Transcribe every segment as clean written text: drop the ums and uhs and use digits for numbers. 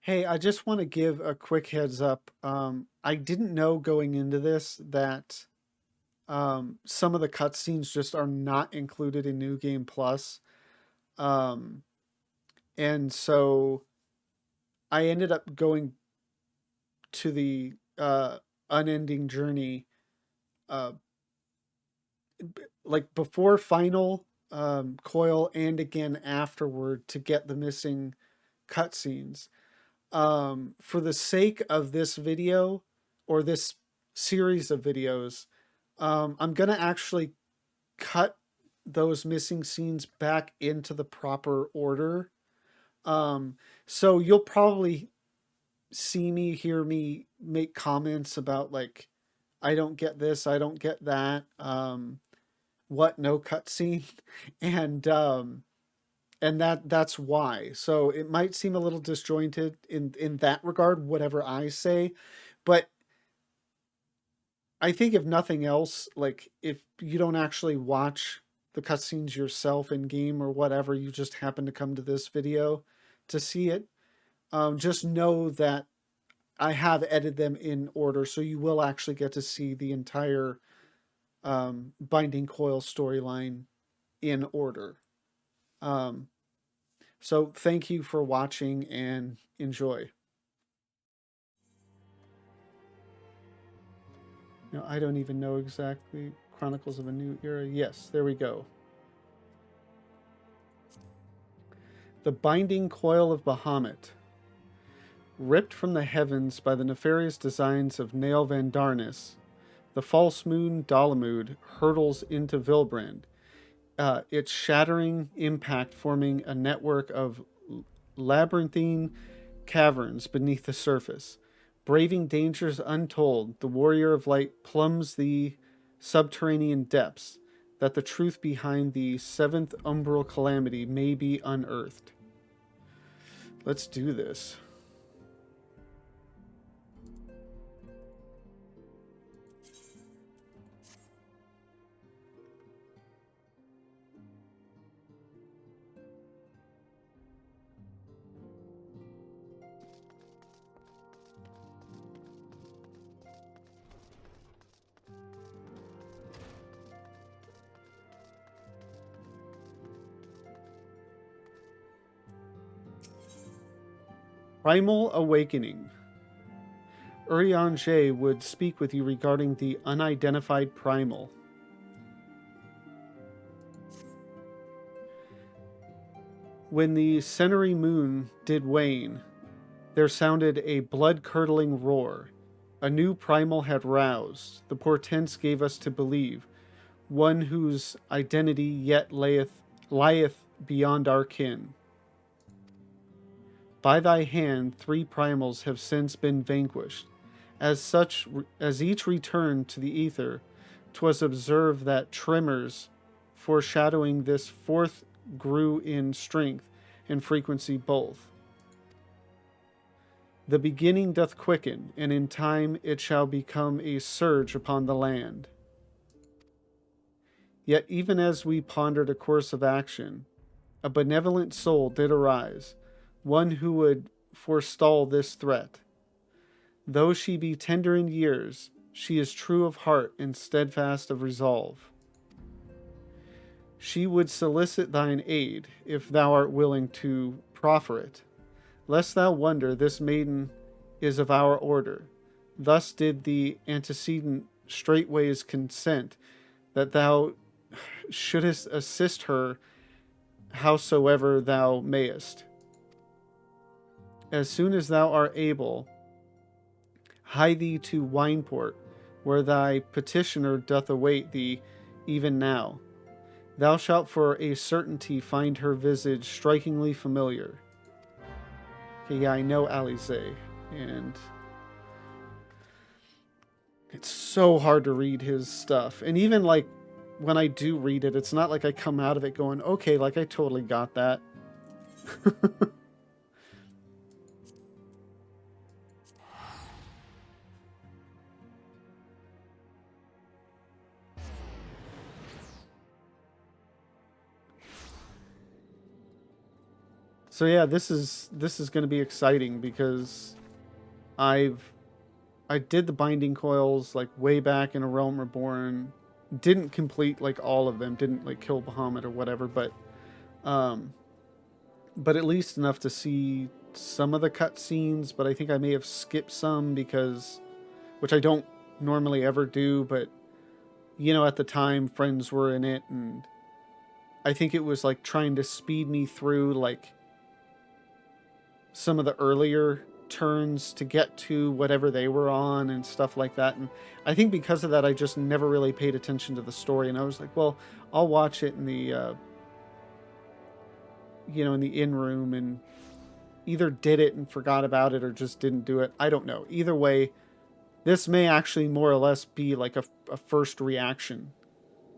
Hey, I just want to give a quick heads up. I didn't know going into this that some of the cutscenes just are not included in New Game Plus. Um, and so I ended up going to the unending journey, uh, like before final coil and again afterward to get the missing cutscenes. For the sake of this video or this series of videos, I'm going to actually cut those missing scenes back into the proper order. Um, so you'll probably see me, hear me make comments about like, I don't get this, I don't get that. What no cutscene, and that's why. So it might seem a little disjointed in that regard, whatever I say, but I think if nothing else, like if you don't actually watch the cutscenes yourself in game or whatever, you just happen to come to this video to see it, just know that I have edited them in order, so you will actually get to see the entire Binding Coil storyline in order. Um, so thank you for watching and enjoy. Now, I don't even know exactly. Chronicles of a New Era. Yes, there we go. The Binding Coil of Bahamut. Ripped from the heavens by the nefarious designs of Nail Van Darnus, the false moon Dalamud hurtles into Vilbrand, its shattering impact forming a network of labyrinthine caverns beneath the surface. Braving dangers untold, the warrior of light plumbs the subterranean depths, that the truth behind the seventh umbral calamity may be unearthed. Let's do this. Primal Awakening. Urianger would speak with you regarding the unidentified primal. When the centenary moon did wane, there sounded a blood-curdling roar. A new primal had roused, the portents gave us to believe, one whose identity yet lieth beyond our ken. By thy hand 3 primals have since been vanquished. As each returned to the ether, 'twas observed that tremors foreshadowing this fourth grew in strength and frequency both. The beginning doth quicken, and in time it shall become a surge upon the land. Yet even as we pondered a course of action, a benevolent soul did arise, one who would forestall this threat. Though she be tender in years, she is true of heart and steadfast of resolve. She would solicit thine aid, if thou art willing to proffer it. Lest thou wonder, this maiden is of our order. Thus did the antecedent straightways consent, that thou shouldest assist her howsoever thou mayest. As soon as thou art able, hie thee to Wineport, where thy petitioner doth await thee even now. Thou shalt for a certainty find her visage strikingly familiar. Okay, yeah, I know Alize, and it's so hard to read his stuff. And even like when I do read it, it's not like I come out of it going, okay, like I totally got that. So yeah, this is going to be exciting because I've I did the binding coils like way back in A Realm Reborn. Didn't complete like all of them. Didn't like kill Bahamut or whatever, um, but at least enough to see some of the cutscenes. But I think I may have skipped some because, which I don't normally ever do. But at the time, friends were in it, and I think it was like trying to speed me through like some of the earlier turns to get to whatever they were on and stuff like that. And I think because of that, I just never really paid attention to the story. And I was like, well, I'll watch it in the, in the in room, and either did it and forgot about it or just didn't do it. I don't know. Either way, this may actually more or less be like a first reaction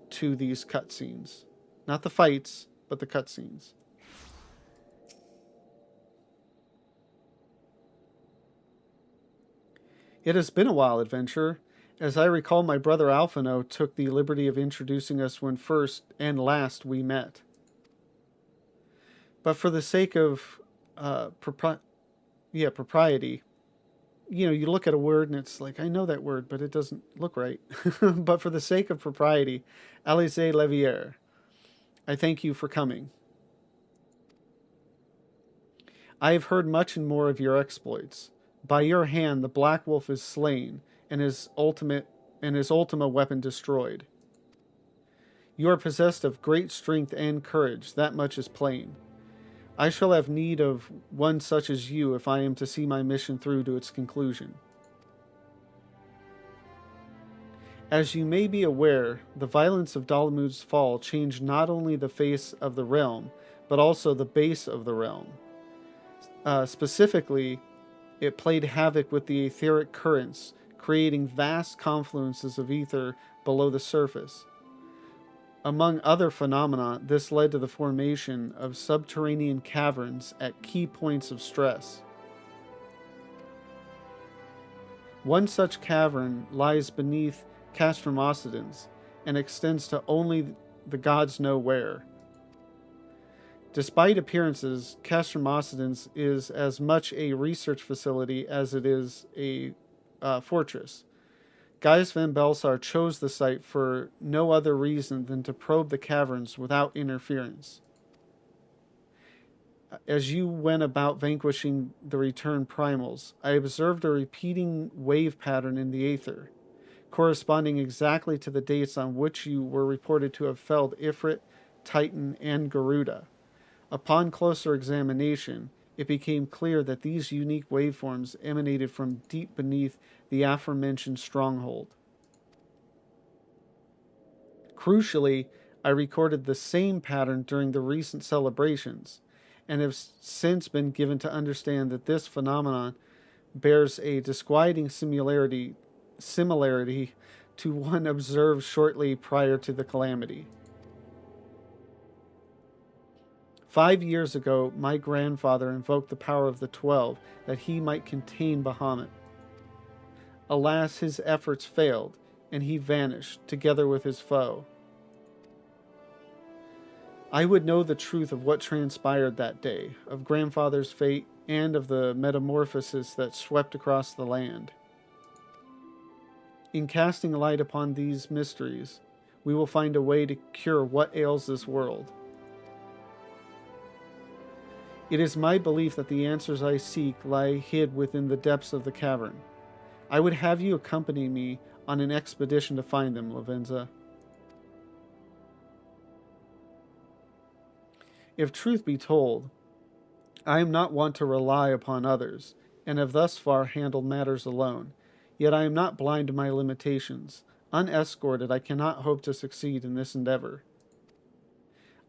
to these cutscenes. Not the fights, but the cutscenes. It has been a while, adventurer. As I recall, my brother Alphino took the liberty of introducing us when first and last we met. But for the sake of propriety, you look at a word and it's like, I know that word, but it doesn't look right. But for the sake of propriety, Alice Levier, I thank you for coming. I have heard much and more of your exploits. By your hand the Black Wolf is slain, and his ultima weapon destroyed. You are possessed of great strength and courage, that much is plain. I shall have need of one such as you if I am to see my mission through to its conclusion. As you may be aware, the violence of Dalamud's fall changed not only the face of the realm, but also the base of the realm. Specifically, it played havoc with the etheric currents, creating vast confluences of ether below the surface. Among other phenomena, this led to the formation of subterranean caverns at key points of stress. One such cavern lies beneath Castrum Occidens and extends to only the gods know where. Despite appearances, Castrum Occidens is as much a research facility as it is a fortress. Gaius van Belsar chose the site for no other reason than to probe the caverns without interference. As you went about vanquishing the returned primals, I observed a repeating wave pattern in the aether, corresponding exactly to the dates on which you were reported to have felled Ifrit, Titan, and Garuda. Upon closer examination, it became clear that these unique waveforms emanated from deep beneath the aforementioned stronghold. Crucially, I recorded the same pattern during the recent celebrations, and have since been given to understand that this phenomenon bears a disquieting similarity to one observed shortly prior to the calamity. 5 years ago, my grandfather invoked the power of the 12 that he might contain Bahamut. Alas, his efforts failed, and he vanished, together with his foe. I would know the truth of what transpired that day, of grandfather's fate, and of the metamorphosis that swept across the land. In casting light upon these mysteries, we will find a way to cure what ails this world. It is my belief that the answers I seek lie hid within the depths of the cavern. I would have you accompany me on an expedition to find them, Lavenza. If truth be told, I am not one to rely upon others, and have thus far handled matters alone. Yet I am not blind to my limitations. Unescorted, I cannot hope to succeed in this endeavor.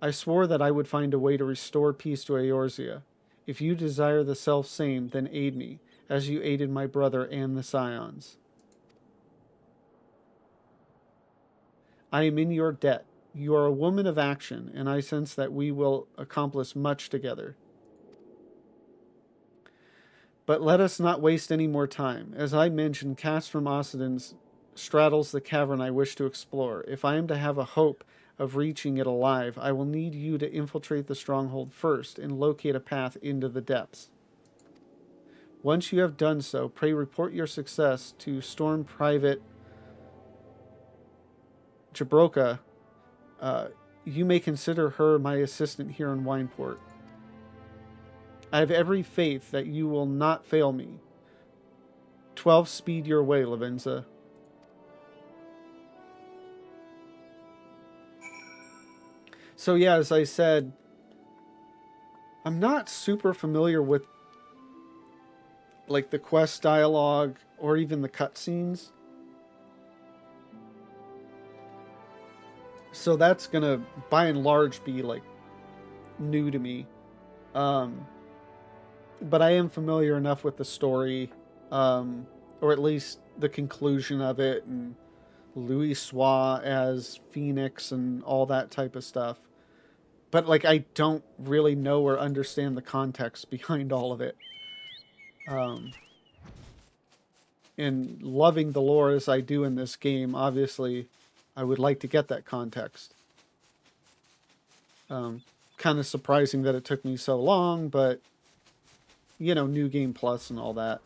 I swore that I would find a way to restore peace to Eorzea. If you desire the self-same, then aid me, as you aided my brother and the Scions. I am in your debt. You are a woman of action, and I sense that we will accomplish much together. But let us not waste any more time. As I mentioned, Castrum Occidens straddles the cavern I wish to explore. If I am to have a hope of reaching it alive. I will need you to infiltrate the stronghold first and locate a path into the depths. Once you have done so, pray report your success to Storm Private Jabroka. You may consider her my assistant here in Wineport. I have every faith that you will not fail me. 12 speed your way, Lavenza. So yeah, as I said, I'm not super familiar with like the quest dialogue or even the cutscenes. So that's gonna, by and large, be like new to me. But I am familiar enough with the story, or at least the conclusion of it, and Louis Soix as Phoenix and all that type of stuff. But like, I don't really know or understand the context behind all of it. And loving the lore as I do in this game, obviously, I would like to get that context. Kind of surprising that it took me so long, but you know, New Game Plus and all that.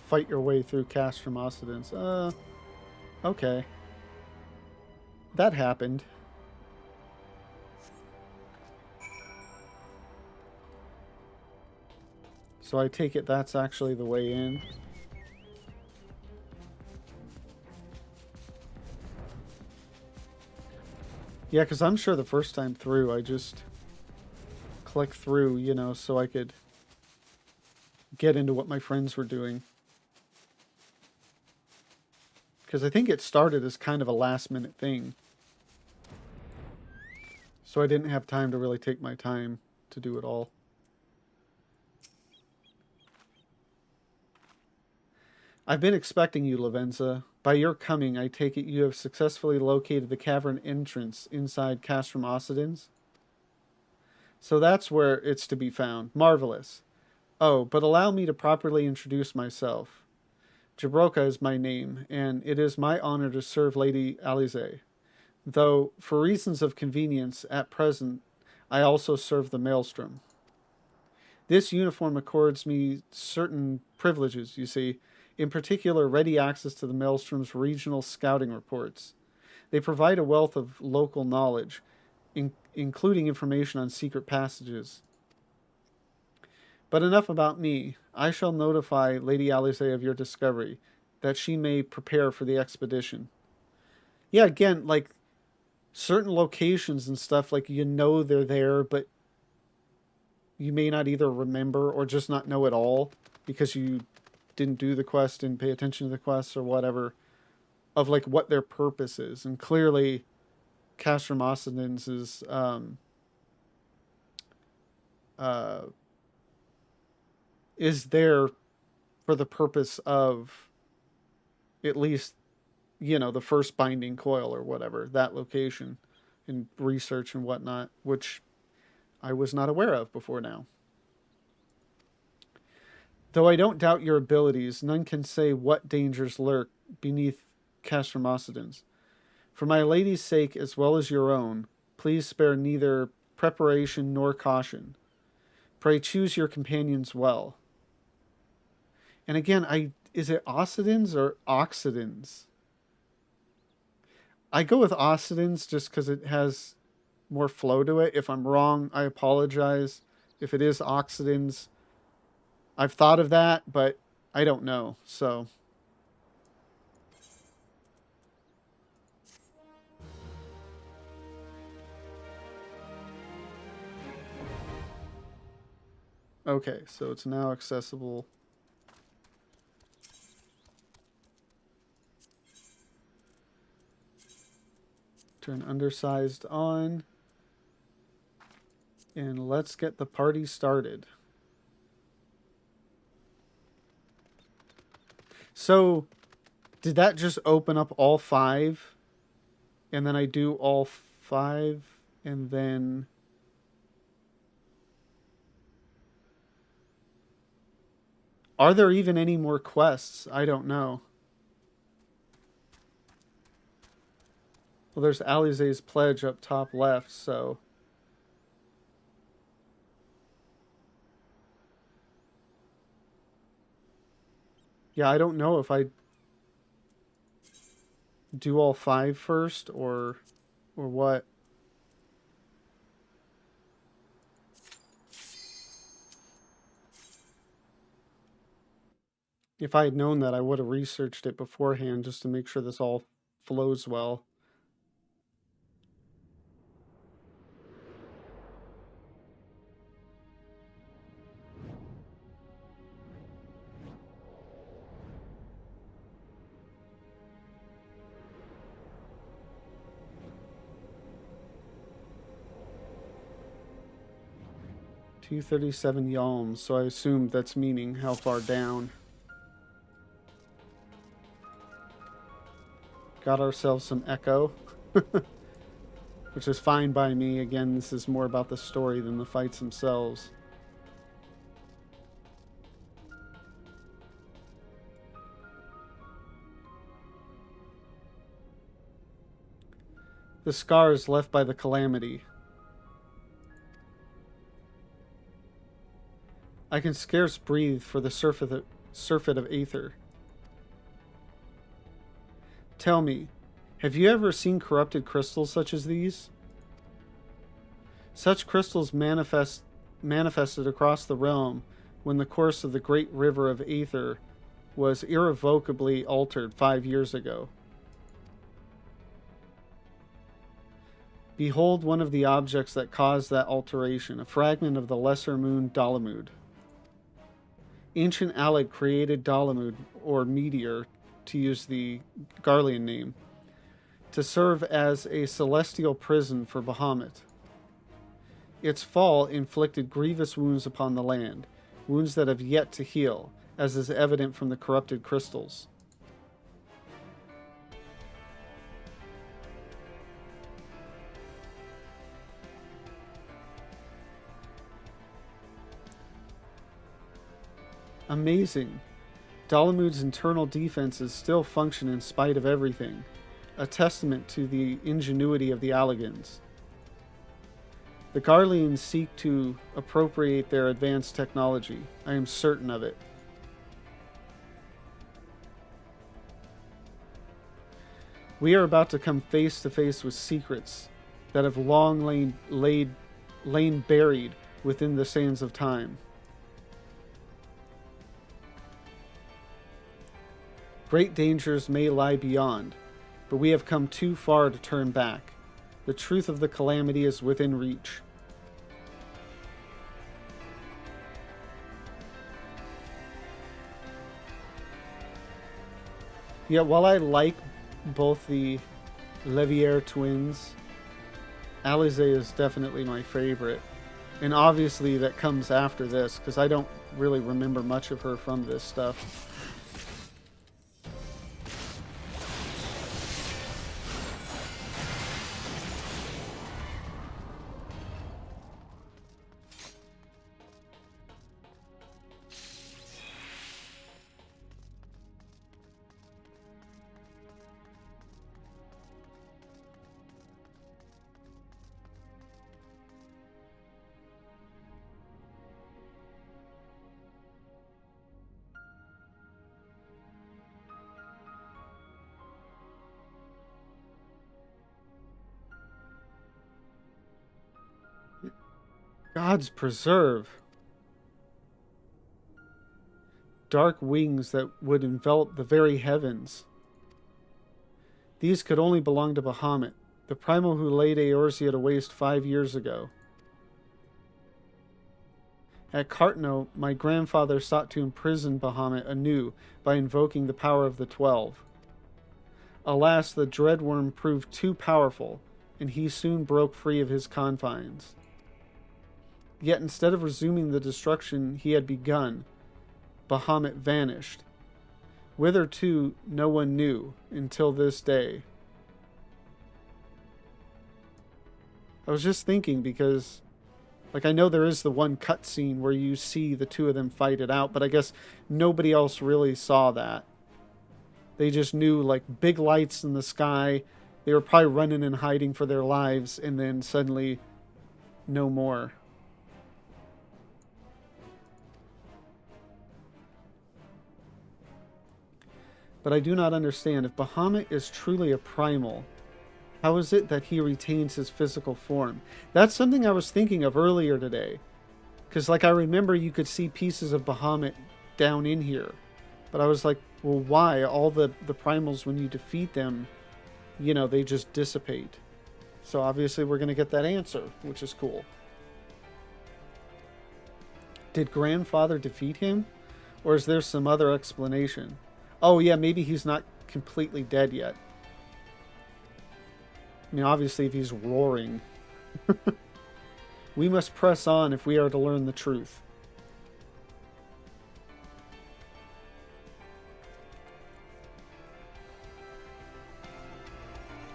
Fight your way through Castrum Occidents. Okay. That happened. So I take it that's actually the way in. Yeah, because I'm sure the first time through, I just click through, you know, so I could get into what my friends were doing. Because I think it started as kind of a last-minute thing. So I didn't have time to really take my time to do it all. I've been expecting you, Lavenza. By your coming, I take it you have successfully located the cavern entrance inside Castrum Occidens? So that's where it's to be found. Marvelous. Oh, but allow me to properly introduce myself. Jabroka is my name, and it is my honor to serve Lady Alize. Though, for reasons of convenience, at present, I also serve the Maelstrom. This uniform accords me certain privileges, you see, in particular ready access to the Maelstrom's regional scouting reports. They provide a wealth of local knowledge, including information on secret passages. But enough about me. I shall notify Lady Alize of your discovery, that she may prepare for the expedition. Yeah, again, like, certain locations and stuff, like, you know they're there, but you may not either remember or just not know at all because you didn't do the quest, didn't pay attention to the quests or whatever, of like what their purpose is. And clearly Castrum Occidens is there for the purpose of at least, you know, the first binding coil or whatever, that location, and research and whatnot, which I was not aware of before now. Though I don't doubt your abilities, none can say what dangers lurk beneath Castrum Occidens. For my lady's sake, as well as your own, please spare neither preparation nor caution. Pray choose your companions well. And again, is it Occidens or Occidens? I go with Occidens just because it has more flow to it. If I'm wrong, I apologize. If it is Occidens, I've thought of that, but I don't know. So okay, so it's now accessible. Turn undersized on. And let's get the party started. So, did that just open up all 5? And then I do all 5, and then... Are there even any more quests? I don't know. Well, there's Alize's pledge up top left, so... Yeah, I don't know if I do all 5 first or what. If I had known that, I would have researched it beforehand just to make sure this all flows well. $237 yalms, so I assumed that's meaning how far down. Got ourselves some echo, which is fine by me. Again, this is more about the story than the fights themselves. The scars left by the calamity. I can scarce breathe for the surfeit of aether. Tell me, have you ever seen corrupted crystals such as these? Such crystals manifested across the realm when the course of the great river of aether was irrevocably altered 5 years ago. Behold one of the objects that caused that alteration, a fragment of the lesser moon Dalamud. Ancient Alec created Dalamud, or meteor, to use the Garlean name, to serve as a celestial prison for Bahamut. Its fall inflicted grievous wounds upon the land, wounds that have yet to heal, as is evident from the corrupted crystals. Amazing. Dalamud's internal defenses still function in spite of everything, a testament to the ingenuity of the Allegans. The Garleans seek to appropriate their advanced technology. I am certain of it. We are about to come face to face with secrets that have long lain buried within the sands of time. Great dangers may lie beyond, but we have come too far to turn back. The truth of the calamity is within reach. Yet while I like both the Levier twins, Alize is definitely my favorite. And obviously that comes after this, because I don't really remember much of her from this stuff. God's preserve. Dark wings that would envelop the very heavens. These could only belong to Bahamut, the primal who laid Eorzea to waste 5 years ago. At Cartno, my grandfather sought to imprison Bahamut anew by invoking the power of the 12. Alas, the dreadworm proved too powerful, and he soon broke free of his confines. Yet instead of resuming the destruction he had begun, Bahamut vanished. Whither to, no one knew, until this day. I was just thinking because Like, I know there is the one cutscene where you see the two of them fight it out, but I guess nobody else really saw that. They just knew, like, big lights in the sky. They were probably running and hiding for their lives, and then suddenly, no more. But I do not understand. If Bahamut is truly a primal, how is it that he retains his physical form? That's something I was thinking of earlier today. Because, like, I remember you could see pieces of Bahamut down in here. But I was like, well, why? All the primals, when you defeat them, you know, they just dissipate. So obviously we're going to get that answer, which is cool. Did Grandfather defeat him? Or is there some other explanation? Oh, yeah, maybe he's not completely dead yet. I mean, obviously, if he's roaring. We must press on if we are to learn the truth.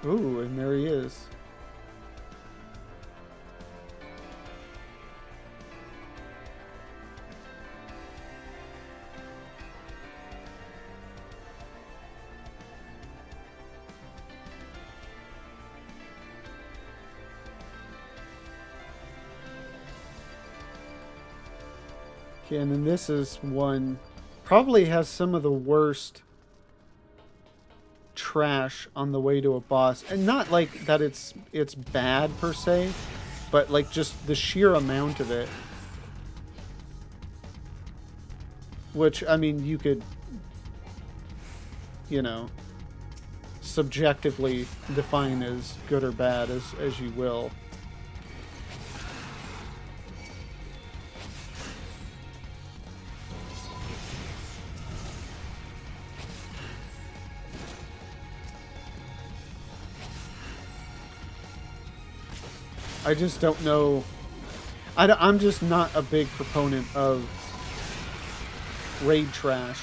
Ooh, and there he is. Okay, and then this is one, probably has some of the worst trash on the way to a boss, and not like that it's bad per se, but like just the sheer amount of it, which, I mean, you could, you know, subjectively define as good or bad as you will. I just don't know. I'm just not a big proponent of raid trash,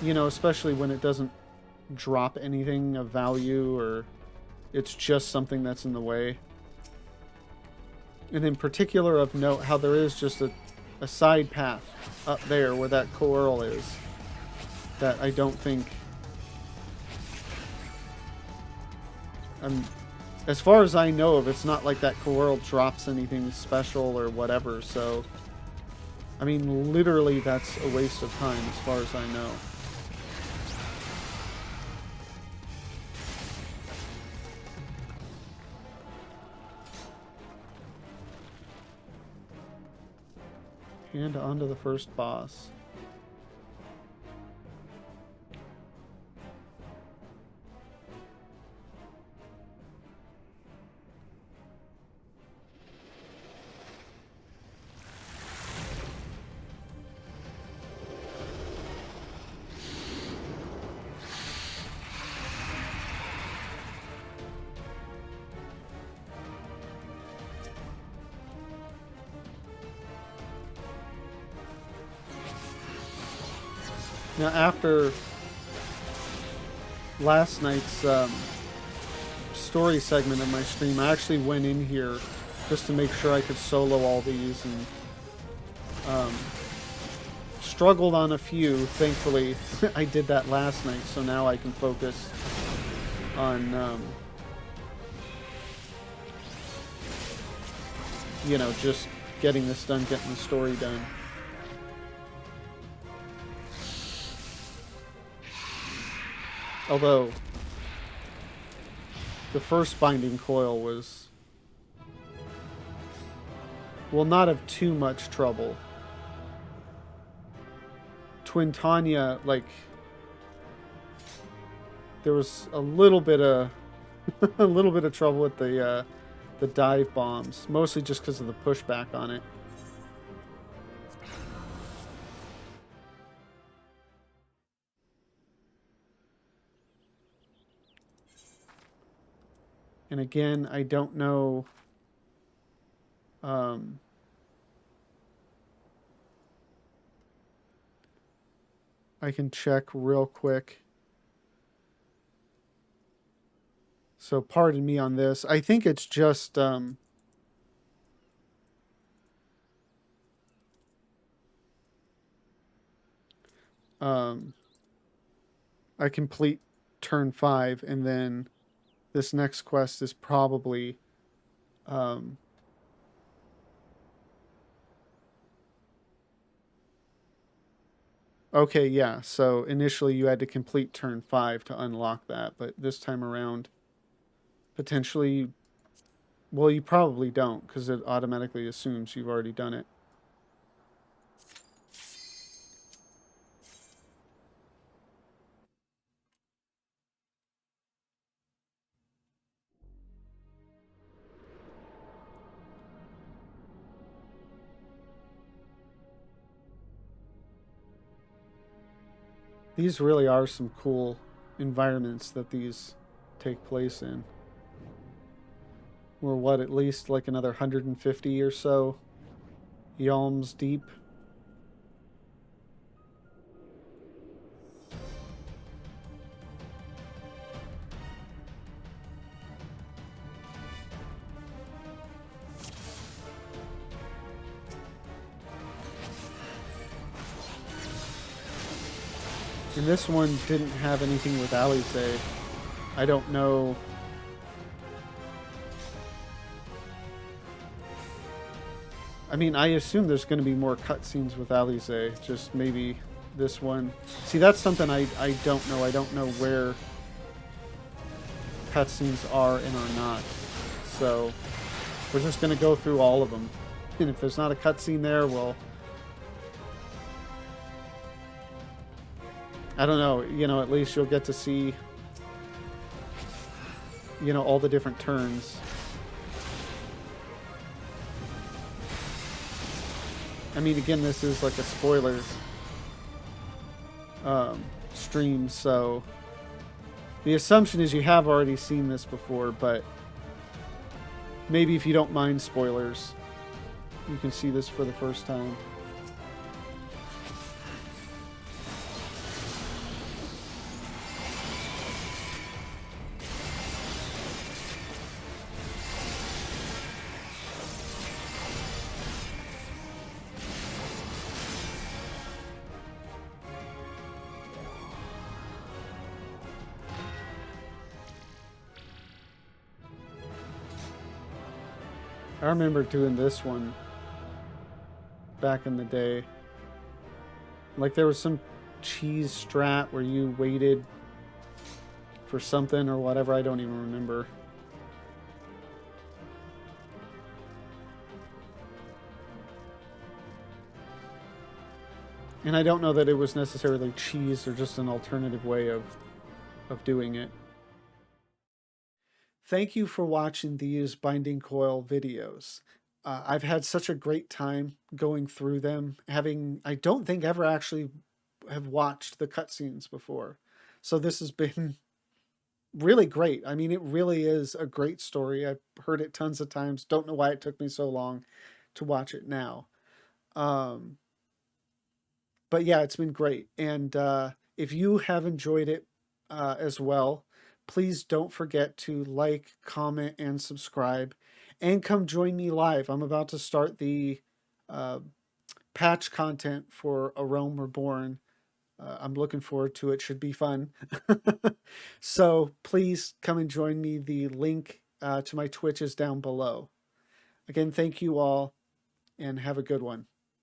you know, especially when it doesn't drop anything of value or it's just something that's in the way. And in particular of note, how there is just a side path up there where that coral is that I don't think... as far as I know of, it's not like that coral drops anything special or whatever, so... I mean, literally, that's a waste of time as far as I know. And on to the first boss. Now, after last night's story segment of my stream, I actually went in here just to make sure I could solo all these, and struggled on a few. Thankfully, I did that last night, so now I can focus on, you know, just getting this done, getting the story done. Although, the first binding coil was... will not have too much trouble. Twintania, like... there was a little bit of... a little bit of trouble with the dive bombs. Mostly just because of the pushback on it. And again, I don't know... I can check real quick. So pardon me on this. I think it's just... um, I complete turn 5, and then this next quest is probably um, okay. Yeah, so initially you had to complete turn 5 to unlock that, but this time around, potentially, well, you probably don't because it automatically assumes you've already done it. These really are some cool environments that these take place in. We're what, at least like another 150 or so yalms deep. And this one didn't have anything with Alize. I don't know. I mean, I assume there's going to be more cutscenes with Alize. Just maybe this one. See, that's something I don't know. I don't know where cutscenes are and are not. So we're just going to go through all of them. And if there's not a cutscene there, well, I don't know. You know, at least you'll get to see, you know, all the different turns. I mean, again, this is like a spoiler stream, so the assumption is you have already seen this before, but maybe if you don't mind spoilers, you can see this for the first time. I remember doing this one back in the day. Like there was some cheese strat where you waited for something or whatever. I don't even remember. And I don't know that it was necessarily cheese or just an alternative way of doing it. Thank you for watching these Binding Coil videos. I've had such a great time going through them, I don't think ever actually have watched the cutscenes before. So this has been really great. I mean, it really is a great story. I've heard it tons of times. Don't know why it took me so long to watch it now. Um, but yeah, it's been great. And if you have enjoyed it as well, please don't forget to like, comment, and subscribe. And come join me live. I'm about to start the uh, patch content for A Realm Reborn. I'm looking forward to it. Should be fun. So please come and join me. The link to my Twitch is down below. Again, thank you all and have a good one.